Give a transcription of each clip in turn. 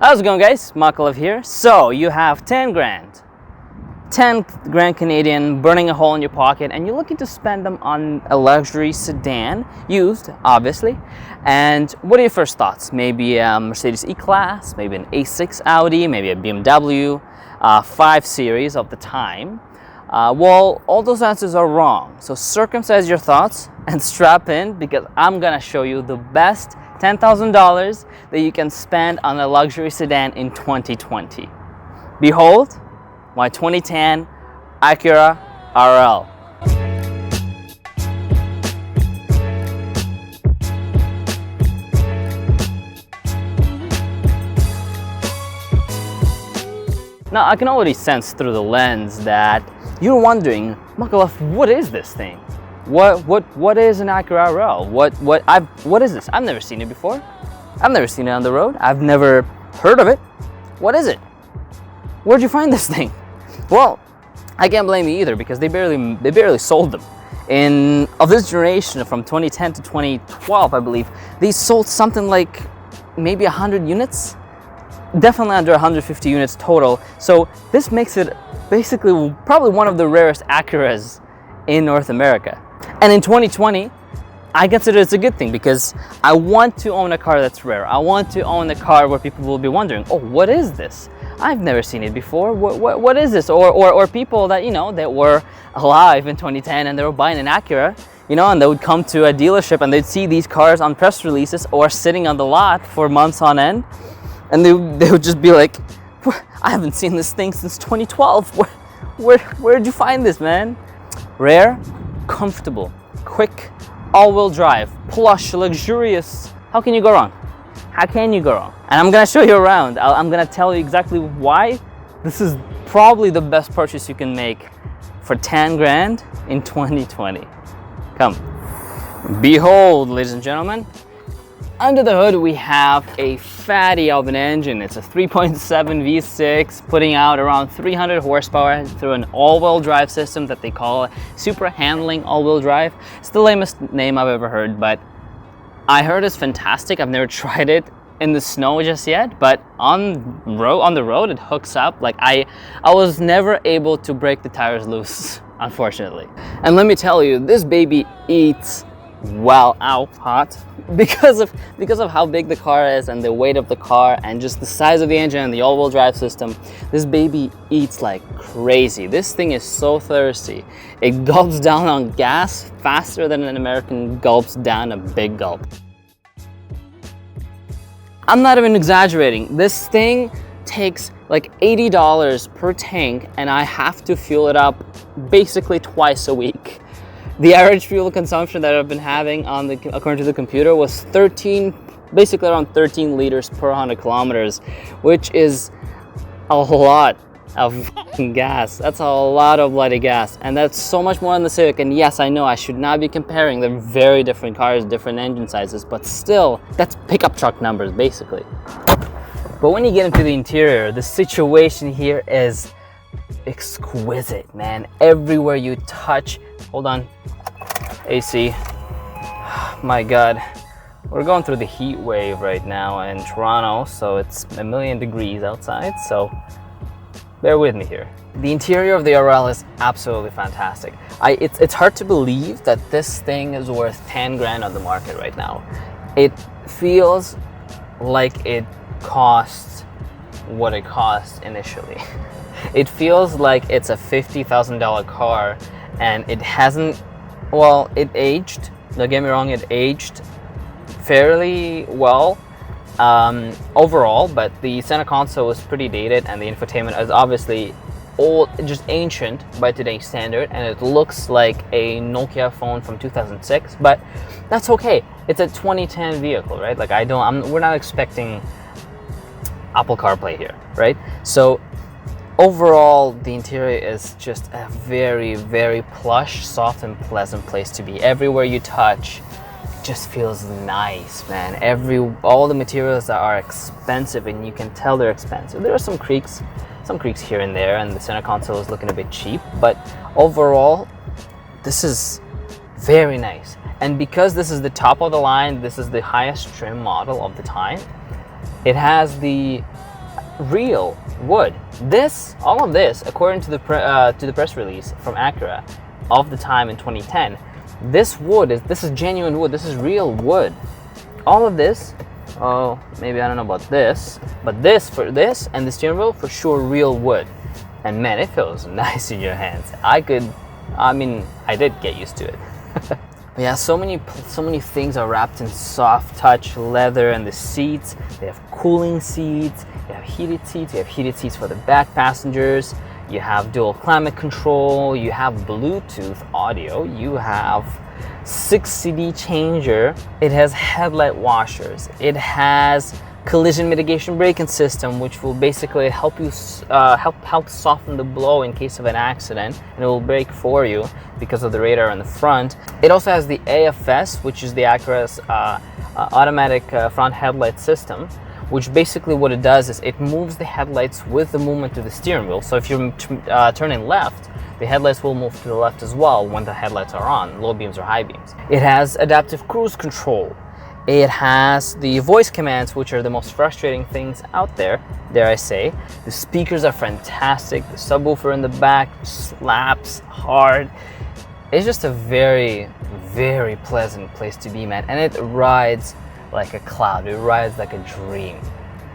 How's it going, guys? MockALove here. So you have 10 grand Canadian burning a hole in your pocket, and you're looking to spend them on a luxury sedan, used obviously. And what are your first thoughts? Maybe a Mercedes E-Class, maybe an A6 Audi, maybe a BMW 5 Series of the time. Well, all those answers are wrong. So circumcise your thoughts and strap in, because I'm gonna show you the best $10,000 that you can spend on a luxury sedan in 2020. Behold, my 2010 Acura RL. Now, I can already sense through the lens that you're wondering, MockALove, what is this thing? What is an Acura RL? What is this? I've never seen it before. I've never seen it on the road. I've never heard of it. What is it? Where'd you find this thing? Well, I can't blame you either, because they barely sold them. Of this generation from 2010 to 2012, I believe, they sold something like maybe 100 units. Definitely under 150 units total. So this makes it basically probably one of the rarest Acuras in North America. And in 2020, I consider it's a good thing, because I want to own a car that's rare. I want to own a car where people will be wondering, oh, what is this? I've never seen it before. What is this? Or people that, that were alive in 2010 and they were buying an Acura, and they would come to a dealership and they'd see these cars on press releases or sitting on the lot for months on end. And they would just be like, I haven't seen this thing since 2012. Where'd you find this, man? Rare, comfortable, quick, all-wheel drive, plush, luxurious. How can you go wrong? How can you go wrong? And I'm gonna show you around. I'm gonna tell you exactly why this is probably the best purchase you can make for 10 grand in 2020. Come. Behold, ladies and gentlemen. Under the hood, we have a fatty of an engine. It's a 3.7 V6, putting out around 300 horsepower through an all-wheel drive system that they call super handling all-wheel drive. It's the lamest name I've ever heard, but I heard it's fantastic. I've never tried it in the snow just yet, but on the road, it hooks up. Like I was never able to break the tires loose, unfortunately. And let me tell you, this baby eats well out hot because of how big the car is and the weight of the car and just the size of the engine and the all-wheel drive system. This baby eats like crazy. This thing is so thirsty. It gulps down on gas faster than an American gulps down a big gulp. I'm not even exaggerating. This thing takes like $80 per tank, and I have to fuel it up basically twice a week. The average fuel consumption that I've been having according to the computer was basically around 13 liters per 100 kilometers, which is a lot of gas. That's a lot of bloody gas, and that's so much more on the Civic. And yes, I know I should not be comparing. They're very different cars, different engine sizes, but still, that's pickup truck numbers basically. But when you get into the interior, the situation here is exquisite, man. Everywhere you touch, hold on, AC, my god, we're going through the heat wave right now in Toronto, so it's 1,000,000 degrees outside, so bear with me here. The interior of the RL is absolutely fantastic. It's hard to believe that this thing is worth 10 grand on the market right now. It feels like it costs what it cost initially. It feels like it's a $50,000 car, and it hasn't, well, it aged, don't get me wrong, it aged fairly well overall, but the center console is pretty dated, and the infotainment is obviously old, just ancient by today's standard, and it looks like a Nokia phone from 2006, but that's okay. It's a 2010 vehicle, right? Like we're not expecting Apple CarPlay here, right? So overall, the interior is just a very, very plush, soft, and pleasant place to be. Everywhere you touch, it just feels nice, man. All the materials that are expensive, and you can tell they're expensive. There are some creaks here and there, and the center console is looking a bit cheap, but overall, this is very nice. And because this is the top of the line, this is the highest trim model of the time, it has the real wood. All of this, according to the press release from Acura of the time in 2010, this is genuine wood. This is real wood. All of this, oh, maybe I don't know about this, but this and the steering wheel for sure real wood. And man, it feels nice in your hands. I did get used to it. But yeah, so many things are wrapped in soft touch leather, and the seats, they have cooling seats, you have heated seats for the back passengers, you have dual climate control, you have Bluetooth audio, you have 6 CD changer, it has headlight washers, it has collision mitigation braking system, which will basically help you help soften the blow in case of an accident, and it will brake for you because of the radar in the front. It also has the AFS, which is the Acura's automatic front headlight system, which basically what it does is it moves the headlights with the movement of the steering wheel. So if you're turning left, the headlights will move to the left as well when the headlights are on, low beams or high beams. It has adaptive cruise control. It has the voice commands, which are the most frustrating things out there, dare I say. The speakers are fantastic. The subwoofer in the back slaps hard. It's just a very, very pleasant place to be, man. And it rides like a cloud. It rides like a dream.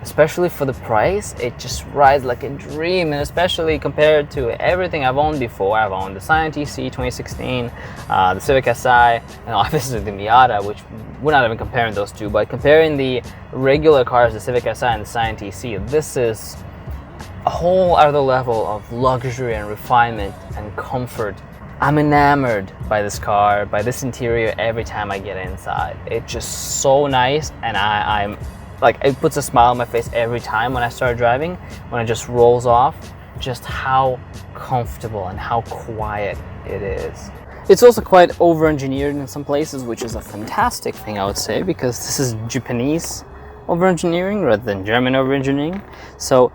Especially for the price, it just rides like a dream, and especially compared to everything I've owned before. I've owned the Scion TC 2016, the Civic Si, and obviously the Miata, which we're not even comparing those two, but comparing the regular cars, the Civic Si and the Scion TC, this is a whole other level of luxury and refinement and comfort. I'm enamored by this car, by this interior every time I get inside. It's just so nice, and I'm like, it puts a smile on my face every time when I start driving, when it just rolls off, just how comfortable and how quiet it is. It's also quite over-engineered in some places, which is a fantastic thing, I would say, because this is Japanese over-engineering rather than German over-engineering. So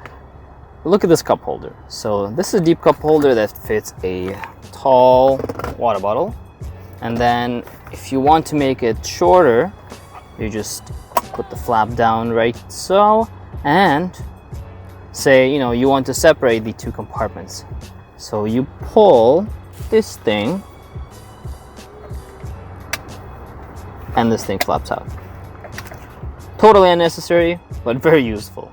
look at this cup holder. So this is a deep cup holder that fits a tall water bottle. And then if you want to make it shorter, you just put the flap down right so, and say, you want to separate the two compartments. So you pull this thing, and this thing flaps out. Totally unnecessary, but very useful.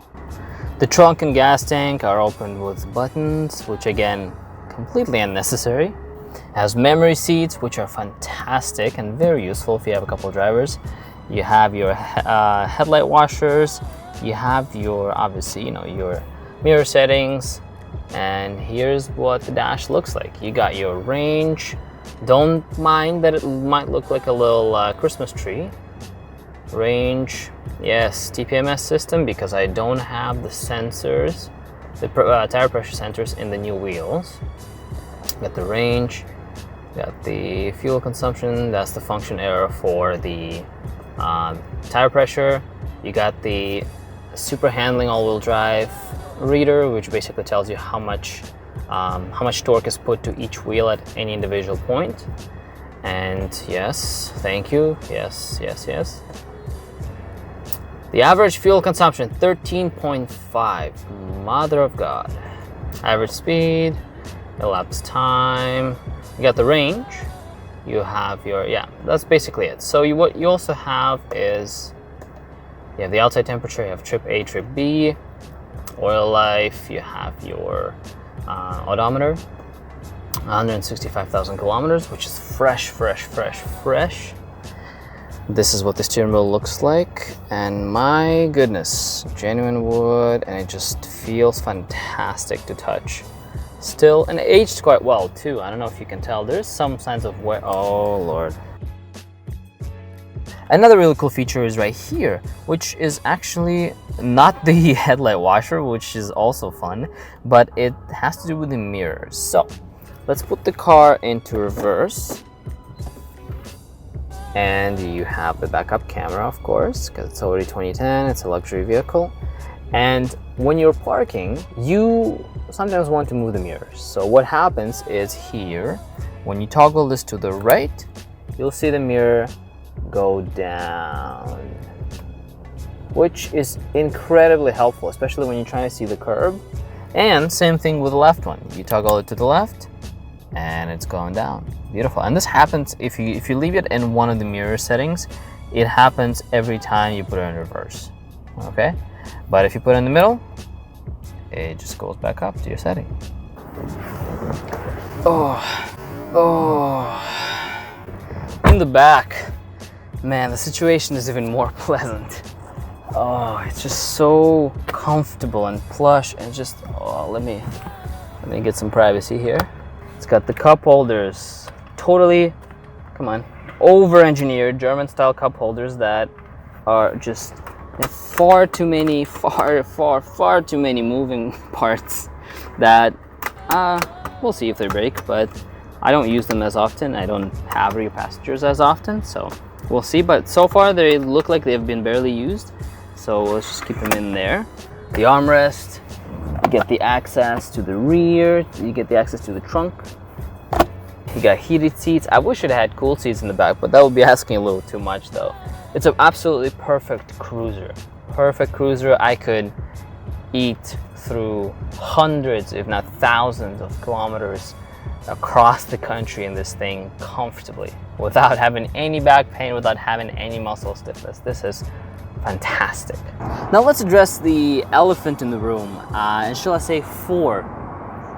The trunk and gas tank are opened with buttons, which again, completely unnecessary. It has memory seats, which are fantastic and very useful if you have a couple of drivers. You have your headlight washers, you have your, obviously, your mirror settings, and here's what the dash looks like. You got your range. Don't mind that it might look like a little Christmas tree. Range, yes, TPMS system, because I don't have the sensors, the tire pressure sensors in the new wheels. Got the range, got the fuel consumption, that's the function error for the tire pressure. You got the super handling all-wheel drive reader, which basically tells you how much torque is put to each wheel at any individual point. And yes, thank you, yes. The average fuel consumption, 13.5, mother of God. Average speed, elapsed time, you got the range, you have your, that's basically it. So what you also have is, you have the outside temperature, you have trip A, trip B, oil life, you have your odometer, 165,000 kilometers, which is fresh. This is what the steering wheel looks like, and my goodness, genuine wood, and it just feels fantastic to touch. Still, and it aged quite well too. I don't know if you can tell. There's some signs of wear. Oh Lord. Another really cool feature is right here, which is actually not the headlight washer, which is also fun, but it has to do with the mirrors. So let's put the car into reverse, and you have the backup camera, of course, because it's already 2010, it's a luxury vehicle. And when you're parking, you sometimes want to move the mirrors. So what happens is here, when you toggle this to the right, you'll see the mirror go down. which is incredibly helpful, especially when you're trying to see the curb. And same thing with the left one. You toggle it to the left and it's going down. Beautiful. And this happens if you leave it in one of the mirror settings, it happens every time you put it in reverse. Okay? But if you put it in the middle, it just goes back up to your setting. In the back, man, the situation is even more pleasant. It's just so comfortable and plush, and just let me get some privacy here. It's got the cup holders, totally, come on, over-engineered German-style cup holders that are just far too many moving parts that we'll see if they break, but I don't use them as often. I don't have rear passengers as often, so we'll see. But so far they look like they've been barely used, so let's just keep them in there. The armrest, you get the access to the rear, you get the access to the trunk. You got heated seats. I wish it had cooled seats in the back, but that would be asking a little too much though. It's an absolutely perfect cruiser. Perfect cruiser. I could eat through hundreds, if not thousands of kilometers across the country in this thing comfortably without having any back pain, without having any muscle stiffness. This is fantastic. Now let's address the elephant in the room, and shall I say 4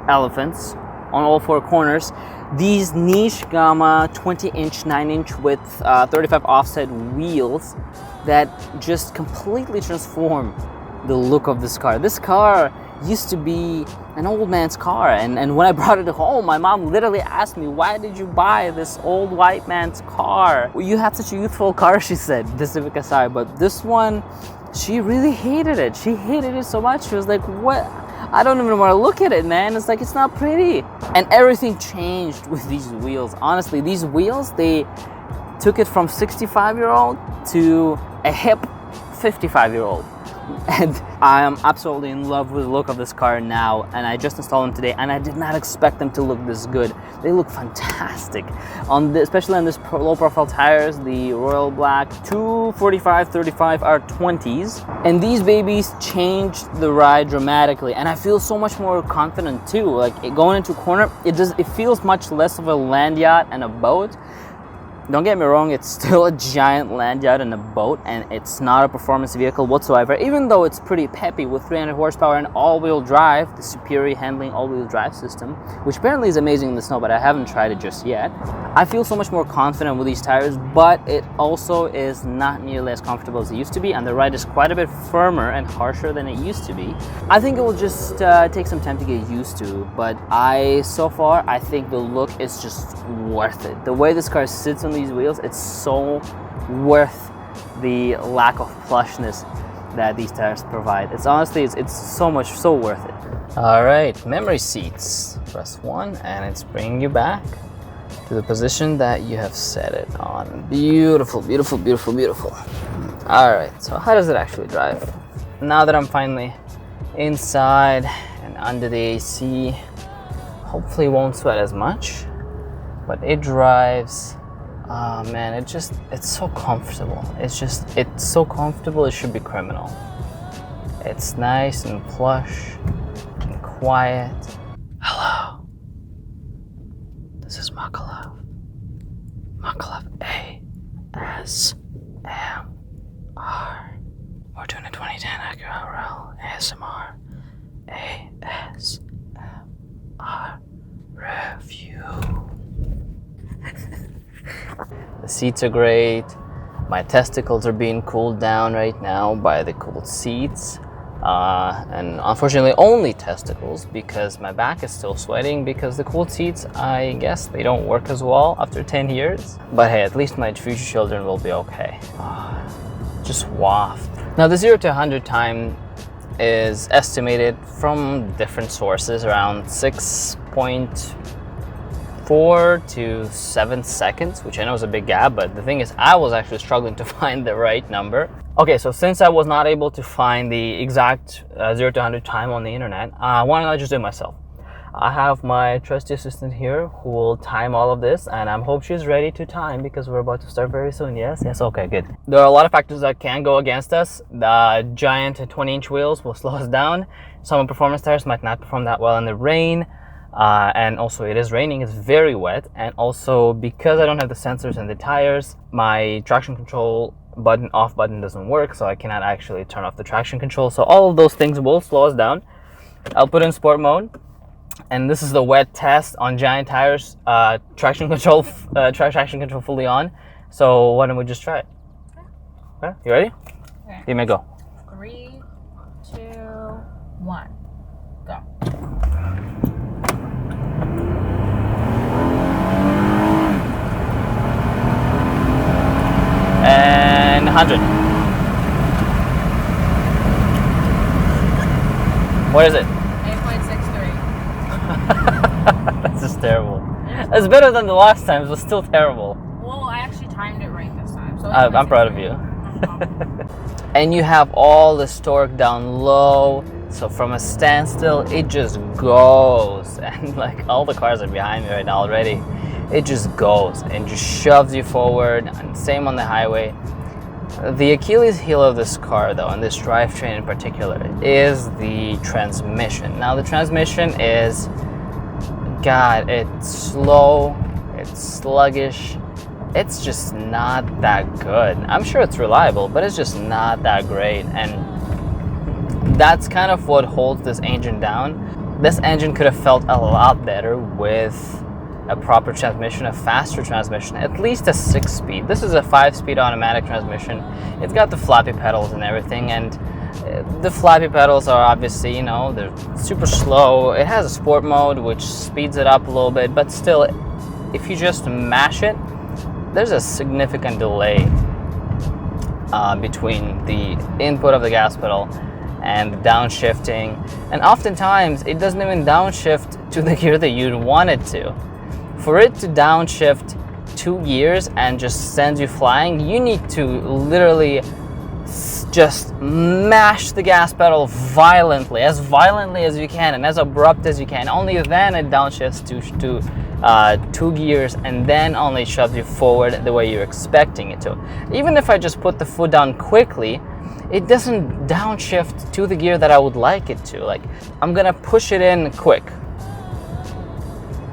elephants on all 4 corners. These niche gamma 20-inch 9-inch width 35 offset wheels that just completely transform the look of this car. This car used to be an old man's car, and when I brought it home, my mom literally asked me, why did you buy this old white man's car? Well, you had such a youthful car, she said, the Civic Si, but this one, she really hated it. She hated it so much. She was like, what? I don't even want to look at it, man. It's like, it's not pretty. And everything changed with these wheels. Honestly, these wheels, they took it from 65-year-old to a hip 55-year-old. And I am absolutely in love with the look of this car now, and I just installed them today, and I did not expect them to look this good. They look fantastic, especially on this low-profile tires, the Royal Black 245/35 R20s. And these babies changed the ride dramatically, and I feel so much more confident too. Like going into a corner, it feels much less of a land yacht and a boat. Don't get me wrong, it's still a giant land yacht and a boat, and it's not a performance vehicle whatsoever, even though it's pretty peppy with 300 horsepower and all-wheel drive, the superior handling all-wheel drive system, which apparently is amazing in the snow, but I haven't tried it just yet. I feel so much more confident with these tires, but it also is not nearly as comfortable as it used to be, and the ride is quite a bit firmer and harsher than it used to be. I think it will just take some time to get used to, but so far, I think the look is just worth it. The way this car sits on these wheels, it's so worth the lack of plushness that these tires provide. It's honestly, it's so worth it. All right, memory seats. Press 1 and it's bringing you back to the position that you have set it on. Beautiful, beautiful, beautiful, beautiful. All right, so how does it actually drive? Now that I'm finally inside and under the AC, hopefully won't sweat as much, but it drives, oh man, it's so comfortable. It's so comfortable, it should be criminal. It's nice and plush and quiet. Hello, this is MockALove. MockALove ASMR. We're doing a 2010 Acura RL ASMR. ASMR review. The seats are great. My testicles are being cooled down right now by the cooled seats. And unfortunately only testicles, because my back is still sweating because the cooled seats, I guess they don't work as well after 10 years. But hey, at least my future children will be okay. Just waft. Now the 0 to 100 time is estimated from different sources around 6.4 to 7 seconds, which I know is a big gap, but the thing is I was actually struggling to find the right number. Okay, so since I was not able to find the exact 0 to 100 time on the internet, why don't I just do it myself? I have my trusty assistant here who will time all of this, and I hope she's ready to time because we're about to start very soon. Yes, okay, good. There are a lot of factors that can go against us. The giant 20-inch wheels will slow us down. Some performance tires might not perform that well in the rain. And also it is raining, it's very wet, and also because I don't have the sensors in the tires, my traction control off button doesn't work, so I cannot actually turn off the traction control. So all of those things will slow us down. I'll put in sport mode, and this is the wet test on giant tires, traction control fully on. So why don't we just try it? Okay, you ready? Okay. You may go. 3, 2, 1, go. And 100. What is it? 8.63. That's just terrible. It's better than the last time, but still terrible. Well, I actually timed it right this time. So I'm proud of you. And you have all the torque down low, so from a standstill, it just goes. And like all the cars are behind me right now already. It just goes and just shoves you forward, and same on the highway. The Achilles heel of this car, though, and this drivetrain in particular, is the transmission. Now, the transmission is, God, it's slow, it's sluggish, it's just not that good. I'm sure it's reliable, but it's just not that great, and that's kind of what holds this engine down. This engine could have felt a lot better with a proper transmission, a faster transmission, at least a 6-speed. This is a 5-speed automatic transmission. It's got the flappy pedals and everything, and the flappy pedals are obviously, you know, they're super slow. It has a sport mode, which speeds it up a little bit, but still, if you just mash it, there's a significant delay between the input of the gas pedal and the downshifting, and oftentimes it doesn't even downshift to the gear that you'd want it to. For it to downshift 2 gears and just send you flying, you need to literally just mash the gas pedal violently as you can and as abrupt as you can. Only then it downshifts to 2 gears, and then only shoves you forward the way you're expecting it to. Even if I just put the foot down quickly, it doesn't downshift to the gear that I would like it to. Like, I'm gonna push it in quick.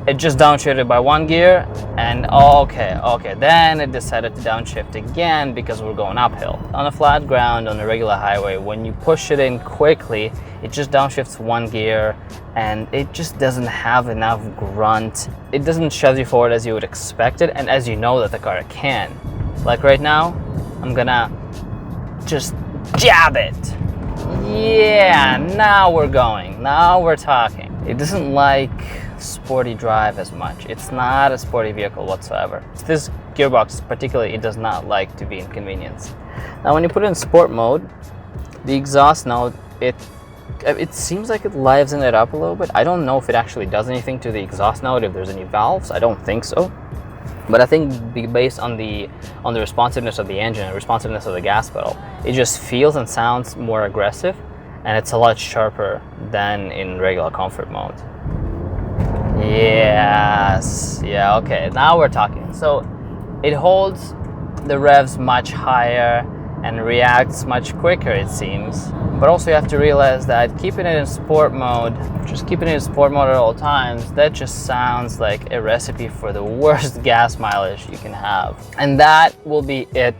It just downshifted by 1 gear, and okay, then it decided to downshift again because we're going uphill. On a flat ground, on a regular highway, when you push it in quickly, it just downshifts 1 gear, and it just doesn't have enough grunt. It doesn't shove you forward as you would expect it, and as you know that the car can. Like right now, I'm gonna just jab it. Yeah, now we're going, now we're talking. It doesn't like sporty drive as much. It's not a sporty vehicle whatsoever. This gearbox particularly, it does not like to be inconvenienced. Now when you put it in sport mode, the exhaust note, it seems like it livens it up a little bit. I don't know if it actually does anything to the exhaust note, if there's any valves. I don't think so. But I think based on the responsiveness of the engine and responsiveness of the gas pedal, it just feels and sounds more aggressive, and it's a lot sharper than in regular comfort mode. Yes, yeah, okay, now we're talking. So it holds the revs much higher and reacts much quicker, it seems. But also you have to realize that keeping it in sport mode, just keeping it in sport mode at all times, that just sounds like a recipe for the worst gas mileage you can have. And that will be it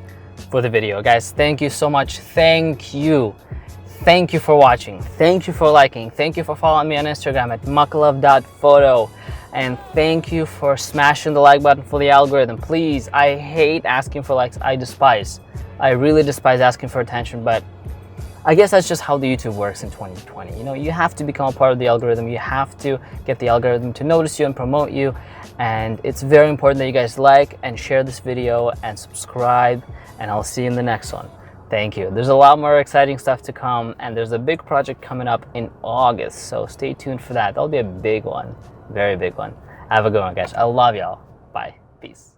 for the video. Guys, thank you so much. Thank you. Thank you for watching. Thank you for liking. Thank you for following me on Instagram at MockALove.photo. And thank you for smashing the like button for the algorithm. Please, I hate asking for likes. I really despise asking for attention, but I guess that's just how the YouTube works in 2020. You know, you have to become a part of the algorithm. You have to get the algorithm to notice you and promote you. And it's very important that you guys like and share this video and subscribe. And I'll see you in the next one. Thank you. There's a lot more exciting stuff to come, and there's a big project coming up in August, so stay tuned for that. That'll be a big one, very big one. Have a good one, guys. I love y'all. Bye. Peace.